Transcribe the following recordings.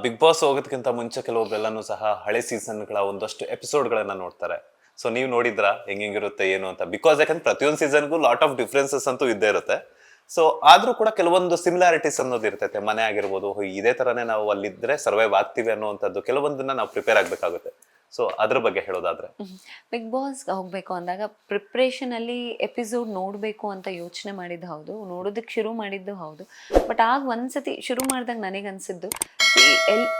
Big boss ಹೋಗೋದಕ್ಕಿಂತ ಮುಂಚೆ ಕೆಲವೊಬ್ಬರೆಲ್ಲನೂ ಸಹ ಹಳೆ ಸೀಸನ್ಗಳ ಒಂದಷ್ಟು ಎಪಿಸೋಡ್ಗಳನ್ನ ನೋಡ್ತಾರೆ. ಸೊ ನೀವು ನೋಡಿದ್ರಾ ಹೆಂಗಿರುತ್ತೆ ಏನು ಅಂತ? ಬಿಕಾಸ್ ಯಾಕಂದ್ರೆ ಪ್ರತಿಯೊಂದು ಸೀಸನ್ಗೂ ಲಾಟ್ ಆಫ್ ಡಿಫ್ರೆನ್ಸಸ್ ಅಂತೂ ಇದ್ದೇ ಇರುತ್ತೆ. ಸೊ ಆದ್ರೂ ಕೂಡ ಕೆಲವೊಂದು ಸಿಮಿಲಾರಿಟೀಸ್ ಅನ್ನೋದು ಇರ್ತೈತೆ. ಮನೆ ಆಗಿರ್ಬೋದು, ಇದೇ ತರನೇ ನಾವು ಅಲ್ಲಿದ್ರೆ ಸರ್ವೈವ್ ಆಗ್ತೀವಿ ಅನ್ನುವಂಥದ್ದು ಕೆಲವೊಂದನ್ನ ನಾವು ಪ್ರಿಪೇರ್ ಆಗ್ಬೇಕಾಗುತ್ತೆ. ಸೊ ಅದ್ರ ಬಗ್ಗೆ ಹೇಳೋದಾದ್ರೆ, ಬಿಗ್ ಬಾಸ್ ಹೋಗ್ಬೇಕು ಅಂದಾಗ ಪ್ರಿಪ್ರೇಷನ್ ಅಲ್ಲಿ ಎಪಿಸೋಡ್ ನೋಡಬೇಕು ಅಂತ ಯೋಚನೆ ಮಾಡಿದ್ದು ಹೌದು, ನೋಡೋದಕ್ಕೆ ಶುರು ಮಾಡಿದ್ದು ಹೌದು. ಬಟ್ ಆಗ ಒಂದ್ಸತಿ ಶುರು ಮಾಡಿದಾಗ ನನಗೆ ಅನ್ಸಿದ್ದು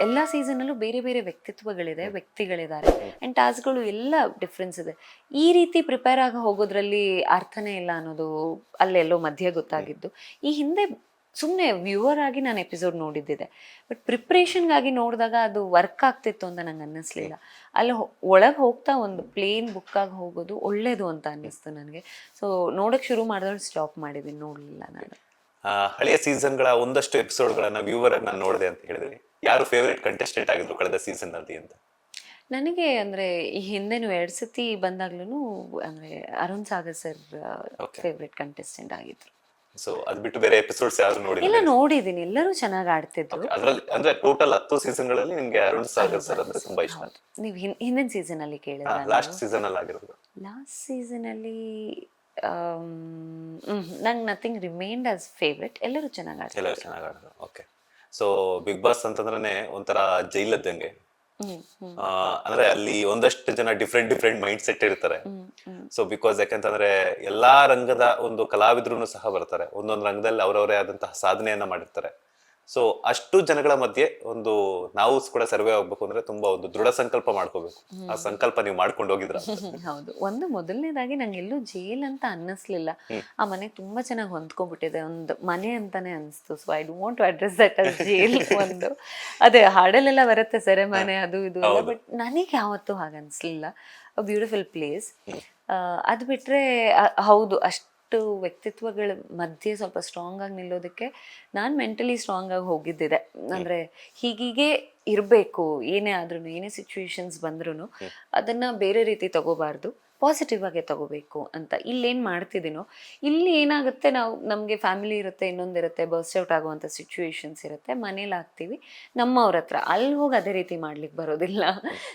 ಎಲ್ಲ ಸೀಸನಲ್ಲೂ ಬೇರೆ ಬೇರೆ ವ್ಯಕ್ತಿಗಳಿದ್ದಾರೆ ಆ್ಯಂಡ್ ಟಾಸ್ಕ್ಗಳು ಎಲ್ಲ ಡಿಫ್ರೆನ್ಸ್ ಇದೆ. ಈ ರೀತಿ ಪ್ರಿಪೇರ್ ಆಗಿ ಹೋಗೋದ್ರಲ್ಲಿ ಅರ್ಥನೇ ಇಲ್ಲ ಅನ್ನೋದು ಅಲ್ಲೆಲ್ಲೋ ಮಧ್ಯೆ ಗೊತ್ತಾಗಿದ್ದು. ಈ ಹಿಂದೆ ಸುಮ್ಮನೆ ವ್ಯೂವರ್ ಆಗಿ ನಾನು ಎಪಿಸೋಡ್ ನೋಡಿದ್ದಿದೆ, ಬಟ್ ಪ್ರಿಪ್ರೇಷನ್ಗಾಗಿ ನೋಡಿದಾಗ ಅದು ವರ್ಕ್ ಆಗ್ತಿತ್ತು ಅಂತ ನಂಗೆ ಅನ್ನಿಸ್ಲಿಲ್ಲ. ಅಲ್ಲಿ ಒಳಗೆ ಹೋಗ್ತಾ ಒಂದು ಪ್ಲೇನ್ ಬುಕ್ಕಾಗಿ ಹೋಗೋದು ಒಳ್ಳೇದು ಅಂತ ಅನ್ನಿಸ್ತು ನನಗೆ. ಸೊ ನೋಡೋಕ್ಕೆ ಶುರು ಮಾಡಿದ್ರೆ ಸ್ಟಾಪ್ ಮಾಡಿದ್ದೀನಿ, ನೋಡಲಿಲ್ಲ ನಾನು. ಹಳೆಯ ಸೀಸನ್ಗಳ ಒಂದಷ್ಟು ಎಪಿಸೋಡ್ಗಳನ್ನ ವ್ಯೂವರ್ ಆಗಿ ನಾನು ನೋಡಿದೆ ಅಂತ ಹೇಳಿದ್ರಿ. ಯಾರು ಫೇವರೇಟ್ ಕಂಟೆಸ್ಟೆಂಟ್ ಆಗಿದ್ರು ಕಳೆದ ಸೀಸನ್ ಅಲ್ಲಿ ಅಂತ? ನನಗೆ ಅಂದರೆ ಈ ಹಿಂದೆನೂ 2 ಸತಿ ಬಂದಾಗ್ಲೂ ಅಂದರೆ Arun Sagar sir favourite contestant ಆಗಿದ್ರು. ಸೊ ಅದ್ ಬಿಟ್ಟು ಬೇರೆ ಎಪಿಸೋಡ್ಸ್ ಯಾರು ನೋಡಿ? ಇಲ್ಲ, ನೋಡಿದೀನಿ, ಎಲ್ಲರೂ ಚೆನ್ನಾಗಿ ಆಡ್ತಿದ್ರು. ಅದ್ರಲ್ಲಿ ಅಂದ್ರೆ ಟೋಟಲ್ 10 ಸೀಸನ್ಗಳಲ್ಲಿ ನಿಮ್ಗೆ ಅರುಣ್ ಸಾಗರ್ ಸರ್ ಅಂದ್ರೆ ತುಂಬಾ ಇಷ್ಟ? ನೀವು ಹಿಂದಿನ ಸೀಸನ್ ಅಲ್ಲಿ ಕೇಳಿದ್ರೆ ಲಾಸ್ಟ್ ಸೀಸನ್ ಅಲ್ಲಿ ಆಗಿರೋದು? ಲಾಸ್ಟ್ ಸೀಸನ್ ಅಲ್ಲಿ ನಂಗೆ ನಥಿಂಗ್ ರಿಮೈನ್ಡ್ ಆಸ್ ಫೇವ್ರೆಟ್. ಎಲ್ಲರೂ ಚೆನ್ನಾಗಿ ಆಡ್ತಾರೆ. ಓಕೆ. ಸೊ ಬಿಗ್ ಬಾಸ್ ಅಂತಂದ್ರೆ ಒಂಥರ ಜೈಲದ್ದಂಗೆ. ಅಂದ್ರೆ ಅಲ್ಲಿ ಒಂದಷ್ಟು ಜನ ಡಿಫ್ರೆಂಟ್ ಮೈಂಡ್ ಸೆಟ್ ಇರ್ತಾರೆ. ಸೊ ಬಿಕಾಸ್ ಯಾಕಂತಂದ್ರೆ ಎಲ್ಲಾ ರಂಗದ ಒಂದು ಕಲಾವಿದ್ರು ಸಹ ಬರ್ತಾರೆ. ಒಂದೊಂದು ರಂಗದಲ್ಲಿ ಅವರವರೇ ಆದಂತಹ ಸಾಧನೆಯನ್ನ ಮಾಡಿರ್ತಾರೆ. ಸೊ ಅಷ್ಟು ಜನಗಳ ಮಧ್ಯೆ ಒಂದು ನಾವು ಕೂಡ ಸರ್ವೆ ಆಗ್ಬೇಕು ಅಂದ್ರೆ ತುಂಬಾ ಒಂದು ದೃಢ ಸಂಕಲ್ಪ ಮಾಡ್ಕೋಬೇಕು. ಆ ಸಂಕಲ್ಪ ನೀವು ಮಾಡ್ಕೊಂಡು ಹೋಗಿದ್ರ? ಹೌದು. ಮೊದಲನೇದಾಗಿ ನಂಗೆ ಎಲ್ಲೂ ಜೈಲ್ ಅಂತ ಅನ್ನಿಸ್ಲಿಲ್ಲ. ಆ ಮನೆ ತುಂಬಾ ಚೆನ್ನಾಗಿ ಹೊಂದ್ಕೊಂಡ್ಬಿಟ್ಟಿದೆ, ಒಂದು ಮನೆ ಅಂತಾನೆ ಅನಿಸ್ತು. So I don't to address that as jail. ಒಂದು ಅದೇ ಹಾಡಲ್ಲೆಲ್ಲ ಬರುತ್ತೆ ಸೆರೆಮನೆ ಅದು ಇದು, ಬಟ್ ನನಗೆ ಯಾವತ್ತೂ ಹಾಗೆ ಅನಿಸ್ಲಿಲ್ಲ. Beautiful place. ಅದು ಬಿಟ್ರೆ ಹೌದು, ಅಷ್ಟು ವ್ಯಕ್ತಿತ್ವಗಳ ಮಧ್ಯೆ ಸ್ವಲ್ಪ ಸ್ಟ್ರಾಂಗ್ ಆಗಿ ನಿಲ್ಲೋದಕ್ಕೆ ನಾನು ಮೆಂಟಲಿ ಸ್ಟ್ರಾಂಗ್ ಆಗಿ ಹೋಗಿದ್ದಿದೆ. ಅಂದರೆ ಹೀಗೀಗೆ ಇರಬೇಕು, ಏನೇ ಆದ್ರೂ, ಏನೇ ಸಿಚುವೇಶನ್ಸ್ ಬಂದ್ರೂ ಅದನ್ನು ಬೇರೆ ರೀತಿ ತಗೋಬಾರ್ದು, ಪಾಸಿಟಿವ್ ಆಗೇ ತಗೋಬೇಕು ಅಂತ. ಇಲ್ಲೇನು ಮಾಡ್ತಿದ್ದೀನೋ, ಇಲ್ಲಿ ಏನಾಗುತ್ತೆ, ನಮಗೆ ಫ್ಯಾಮಿಲಿ ಇರುತ್ತೆ, ಇನ್ನೊಂದಿರುತ್ತೆ, ಬರ್ಸ್ಟ್ ಔಟ್ ಆಗುವಂಥ ಸಿಚುವೇಶನ್ಸ್ ಇರುತ್ತೆ, ಮನೇಲಿ ಆಗ್ತೀವಿ ನಮ್ಮವ್ರ ಹತ್ರ. ಅಲ್ಲಿ ಹೋಗಿ ಅದೇ ರೀತಿ ಮಾಡ್ಲಿಕ್ಕೆ ಬರೋದಿಲ್ಲ.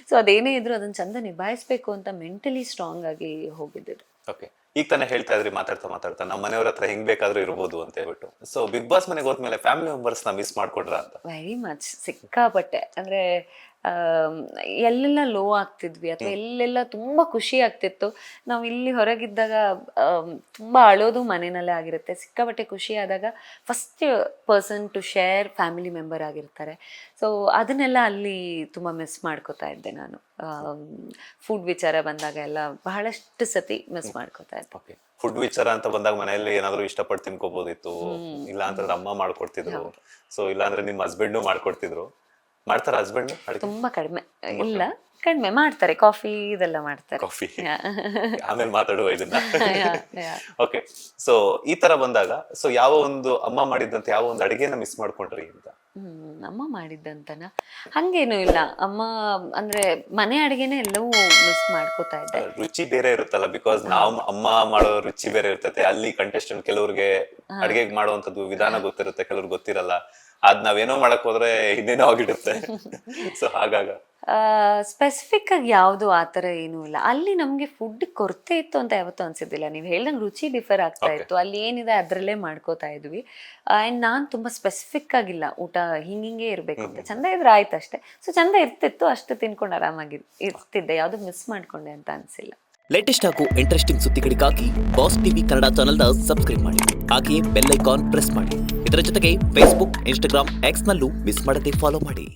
ಸೊ ಅದೇನೇ ಇದ್ರೂ ಅದನ್ನು ಚಂದ ನಿಭಾಯಿಸ್ಬೇಕು ಅಂತ ಮೆಂಟಲಿ ಸ್ಟ್ರಾಂಗ್ ಆಗಿ ಹೋಗಿದ್ದಿದೆ. ಓಕೆ. ಈಗ ತಾನೇ ಹೇಳ್ತಾ ಇದ್ರಿ ಮಾತಾಡ್ತಾ ನಮ್ಮ ಮನೆಯವ್ರ ಹತ್ರ ಹೆಂಗ್ ಬೇಕಾದ್ರೂ ಇರ್ಬೋದು ಅಂತ ಹೇಳ್ಬಿಟ್ಟು. ಸೊ ಬಿಗ್ ಬಾಸ್ ಮನೆಗೆ ಹೋದ್ಮೇಲೆ ಫ್ಯಾಮಿಲಿ ಮೆಂಬರ್ಸ್ ನ ಮಿಸ್ ಮಾಡ್ಕೊಡ್ರ ಅಂತ? ವೆರಿ ಮಚ್, ಸಿಕ್ಕಾಪಟ್ಟೆ. ಅಂದ್ರೆ ಎಲ್ಲೆಲ್ಲ ಲೋ ಆಗ್ತಿದ್ವಿ ಅಥವಾ ಎಲ್ಲೆಲ್ಲ ತುಂಬಾ ಖುಷಿ ಆಗ್ತಿತ್ತು. ನಾವು ಇಲ್ಲಿ ಹೊರಗಿದ್ದಾಗ ತುಂಬಾ ಅಳೋದು ಮನೆಯಲ್ಲೇ ಆಗಿರುತ್ತೆ. ಸಿಕ್ಕಾಪಟ್ಟೆ ಖುಷಿ ಆದಾಗ first person to share family member ಆಗಿರ್ತಾರೆ. ಸೊ ಅದನ್ನೆಲ್ಲ ಅಲ್ಲಿ ತುಂಬಾ ಮಿಸ್ ಮಾಡ್ಕೋತಾ ಇದ್ದೆ ನಾನು. ಫುಡ್ ವಿಚಾರ ಬಂದಾಗ ಎಲ್ಲ ಬಹಳಷ್ಟು ಸತಿ ಮಿಸ್ ಮಾಡ್ಕೋತಾ ಇದ್ದೆ. ಫುಡ್ ವಿಚಾರ ಅಂತ ಬಂದಾಗ ಮನೆಯಲ್ಲಿ ಏನಾದ್ರು ಇಷ್ಟಪಟ್ಟು ತಿನ್ಕೋಬಹುದಿತ್ತು, ಇಲ್ಲ ಅಂತಂದ್ರೆ ಅಮ್ಮ ಮಾಡ್ಕೊಡ್ತಿದ್ರು. ಸೊ ಇಲ್ಲ ಅಂದ್ರೆ ನಿಮ್ ಹಸ್ಬೆಂಡ್ ಮಾಡ್ಕೊಡ್ತಿದ್ರು. ಮಾಡ್ತಾರ ಹಸ್ಬೆಂಡ್? ತುಂಬಾ ಕಡಿಮೆ, ಇಲ್ಲ ಕಡಿಮೆ ಮಾಡ್ತಾರೆ. ಕಾಫಿ ಇದೆಲ್ಲ ಮಾಡ್ತಾರೆ. ಕಾಫಿ ಆಮೇಲೆ ಮಾತಾಡುವ ಇದನ್ನ. ಓಕೆ. ಸೊ ಈ ತರ ಬಂದಾಗ ಸೊ ಯಾವ ಒಂದು ಅಮ್ಮ ಮಾಡಿದ್ದಂತ ಯಾವ ಒಂದು ಅಡಿಗೆನ ಮಿಸ್ ಮಾಡ್ಕೊಂಡ್ರಿ ಅಂತ? ಅಮ್ಮ ಮಾಡಿದ್ದಂತನ ಹಂಗೇನು ಇಲ್ಲ. ಅಮ್ಮ ಅಂದ್ರೆ ಮನೆ ಅಡಿಗೆನೆ ಎಲ್ಲವೂ ಮಿಸ್ ಮಾಡ್ಕೋತಾ ಇದ್ದೆ. ರುಚಿ ಬೇರೆ ಇರುತ್ತಲ್ಲ, ಬಿಕಾಸ್ ನಾವು ಅಮ್ಮ ಮಾಡೋ ರುಚಿ ಬೇರೆ ಇರ್ತೈತೆ. ಅಲ್ಲಿ ಕಂಟೆಸ್ಟೆಂಟ್ ಕೆಲವ್ರಿಗೆ ಅಡಿಗೆ ಮಾಡುವಂತದ್ದು ವಿಧಾನ ಗೊತ್ತಿರುತ್ತೆ, ಕೆಲವ್ರಿಗೆ ಗೊತ್ತಿರಲ್ಲ. ಅದ್ ನಾವೇನೋ ಮಾಡಕ್ ಹೋದ್ರೆ ಇನ್ನೇನೋ ಆಗಿಡುತ್ತೆ. ಸೊ ಹಾಗಾಗ ಸ್ಪೆಸಿಫಿಕ್ ಆಗಿ ಯಾವುದು ಆತರ ಏನೂ ಇಲ್ಲ. ಅಲ್ಲಿ ನಮ್ಗೆ ಫುಡ್ ಕೊರತೆ ಇತ್ತು ಅಂತ ಯಾವತ್ತೂ ಅನ್ಸಿದ್ದಿಲ್ಲ. ನೀವು ಹೇಳ್ದಂಗೆ ರುಚಿ ಡಿಫರ್ ಆಗ್ತಾ ಇತ್ತು. ಅಲ್ಲಿ ಏನಿದೆ ಅದ್ರಲ್ಲೇ ಮಾಡ್ಕೋತಾ ಇದ್ವಿ. ಅಂಡ್ ನಾನ್ ತುಂಬಾ ಸ್ಪೆಸಿಫಿಕ್ ಆಗಿಲ್ಲ, ಊಟ ಹಿಂಗೆ ಇರ್ಬೇಕು ಅಂತ. ಚಂದ ಇದ್ರೆ ಆಯ್ತು ಅಷ್ಟೇ. ಸೊ ಚಂದ ಇರ್ತಿತ್ತು, ಅಷ್ಟು ತಿನ್ಕೊಂಡು ಆರಾಮಾಗಿ ಇರ್ತಿದ್ದೆ. ಯಾವ್ದು ಮಿಸ್ ಮಾಡ್ಕೊಂಡೆ ಅಂತ ಅನ್ಸಿಲ್ಲ. ಲೇಟೆಸ್ಟ್ ಹಾಗೂ ಇಂಟ್ರೆಸ್ಟಿಂಗ್ ಸುದ್ದಿಗಳಿಗಾಗಿ ಬಾಸ್ ಟಿವಿ ಕನ್ನಡ ಚಾನೆಲ್ನ ಸಬ್ಸ್ಕ್ರೈಬ್ ಮಾಡಿ. ಹಾಗೆಯೇ ಬೆಲ್ ಐಕಾನ್ ಪ್ರೆಸ್ ಮಾಡಿ. ಇದರ ಜೊತೆಗೆ ಫೇಸ್ಬುಕ್, ಇನ್ಸ್ಟಾಗ್ರಾಮ್, ಎಕ್ಸ್ ನಲ್ಲೂ ಮಿಸ್ ಮಾಡದೆ ಫಾಲೋ ಮಾಡಿ.